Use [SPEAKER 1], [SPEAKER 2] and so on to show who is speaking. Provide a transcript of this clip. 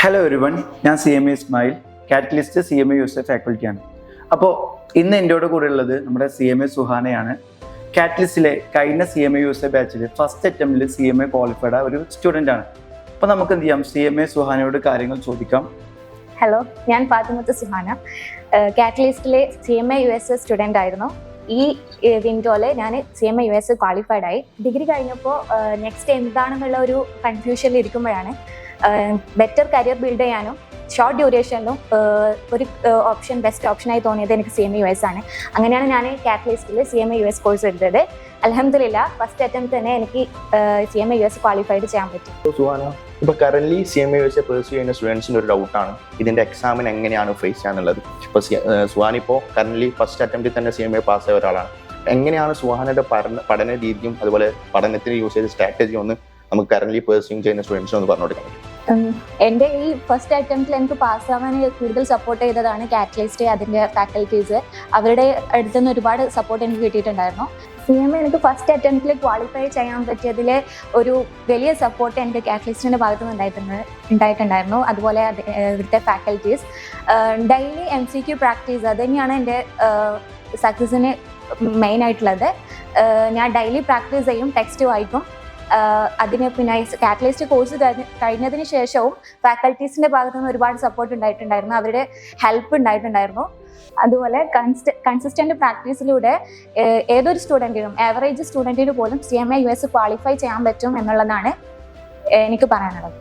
[SPEAKER 1] Hello everyone, ഞാൻ CMA Ismail, catalyst CMA USA ഫാക്കൽറ്റിയാണ്. അപ്പോൾ ഇന്ന് എൻ്റെ കൂടെ ഉള്ളത് നമ്മുടെ CMA സുഹാനയാണ്. കാറ്റലിസ്റ്റിലെ കഴിഞ്ഞ CMA USA ബാച്ചിൽ ഫസ്റ്റ് അറ്റംപ്റ്റിൽ CMA ക്വാളിഫൈഡ് ഒരു സ്റ്റുഡൻ്റ് ആണ്. അപ്പോൾ നമുക്ക് എന്ത് ചെയ്യാം, CMA സുഹാനയോട് കാര്യങ്ങൾ ചോദിക്കാം.
[SPEAKER 2] ഹലോ, ഞാൻ ഫാത്തിമത്ത് സുഹാന, കാറ്റലിസ്റ്റിലെ CMA USA സ്റ്റുഡൻ്റ് ആയിരുന്നു. ഈ വിൻഡോയിൽ ഞാൻ CMA US ക്വാളിഫൈഡ് ആയി. ഡിഗ്രി കഴിഞ്ഞപ്പോൾ നെക്സ്റ്റ് എന്താണെന്നുള്ള ഒരു കൺഫ്യൂഷനിൽ ഇരിക്കുമ്പോഴാണ് ബെറ്റർ കരിയർ ബിൽഡ് ചെയ്യാനും ഷോർട്ട് ഡ്യൂറേഷനിലും ഒരു ബെസ്റ്റ് ഓപ്ഷനായി തോന്നിയത് എനിക്ക് CMA US ആണ്. അങ്ങനെയാണ് ഞാൻ കാറ്റലിസ്റ്റിൽ CMA US കോഴ്സ് എടുത്തത്. അൽഹംദുലില്ലാ ഫസ്റ്റ് അറ്റംപ്റ്റ് തന്നെ എനിക്ക് CMA US ക്വാളിഫൈഡ് ചെയ്യാൻ പറ്റി.
[SPEAKER 3] ഇപ്പോൾ കറന്റ് CMA US പെർസ്യൂ ചെയ്യുന്ന സ്റ്റുഡൻസിൻ്റെ ഒരു ഡൗട്ടാണ് ഇതിൻ്റെ എക്സാമിന് എങ്ങനെയാണ് ഫേസ് ചെയ്യാന്നുള്ളത്. ഇപ്പോൾ സുഹാന ഇപ്പോൾ കറന്റ് ഫസ്റ്റ് അറ്റംപ്റ്റിൽ തന്നെ CMA പാസ്സായ ഒരാളാണ്. എങ്ങനെയാണ് സുഹാനയുടെ പഠന രീതിയും അതുപോലെ പഠനത്തിന് യൂസ് ചെയ്ത സ്ട്രാറ്റജിയും ഒന്ന് നമുക്ക് കറന്റ് പെർസ്യൂ ചെയ്യുന്ന സ്റ്റുഡൻസിന് ഒന്ന് പറഞ്ഞു കൊടുക്കാൻ പറ്റും?
[SPEAKER 2] എൻ്റെ ഈ ഫസ്റ്റ് അറ്റംപ്റ്റിൽ എനിക്ക് പാസ്സാവാൻ കൂടുതൽ സപ്പോർട്ട് ചെയ്തതാണ് കാറ്റലിസ്റ്റ്, അതിൻ്റെ ഫാക്കൽറ്റീസ്. അവരുടെ അടുത്ത് നിന്ന് ഒരുപാട് സപ്പോർട്ട് എനിക്ക് കിട്ടിയിട്ടുണ്ടായിരുന്നു. CMA എനിക്ക് ഫസ്റ്റ് അറ്റംപ്റ്റിൽ ക്വാളിഫൈ ചെയ്യാൻ പറ്റിയതിൽ ഒരു വലിയ സപ്പോർട്ട് എനിക്ക് കാറ്റലിസ്റ്റിൻ്റെ ഭാഗത്തു നിന്ന് ഉണ്ടായിട്ടുണ്ടായിരുന്നു. അതുപോലെ ഇവിടുത്തെ ഫാക്കൽറ്റീസ് ഡെയിലി MCQ പ്രാക്ടീസ്, അത് തന്നെയാണ് എൻ്റെ സക്സസിന് മെയിൻ ആയിട്ടുള്ളത്. ഞാൻ ഡെയിലി പ്രാക്ടീസ് ചെയ്യും, ടെക്സ്റ്റ് വായിക്കും. അതിന് പിന്നെ കാറ്റലിസ്റ്റ് കോഴ്സ് കഴിഞ്ഞതിന് ശേഷവും ഫാക്കൽറ്റീസിൻ്റെ ഭാഗത്തു നിന്ന് ഒരുപാട് സപ്പോർട്ട് ഉണ്ടായിട്ടുണ്ടായിരുന്നു, അവരുടെ ഹെൽപ്പ് ഉണ്ടായിട്ടുണ്ടായിരുന്നു. അതുപോലെ കൺസിസ്റ്റന്റ് പ്രാക്ടീസിലൂടെ ഏതൊരു സ്റ്റുഡൻറ്റിനും, ആവറേജ് സ്റ്റുഡൻറ്റിന് പോലും CMA US ക്വാളിഫൈ ചെയ്യാൻ പറ്റും എന്നുള്ളതാണ് എനിക്ക് പറയാനുള്ളത്.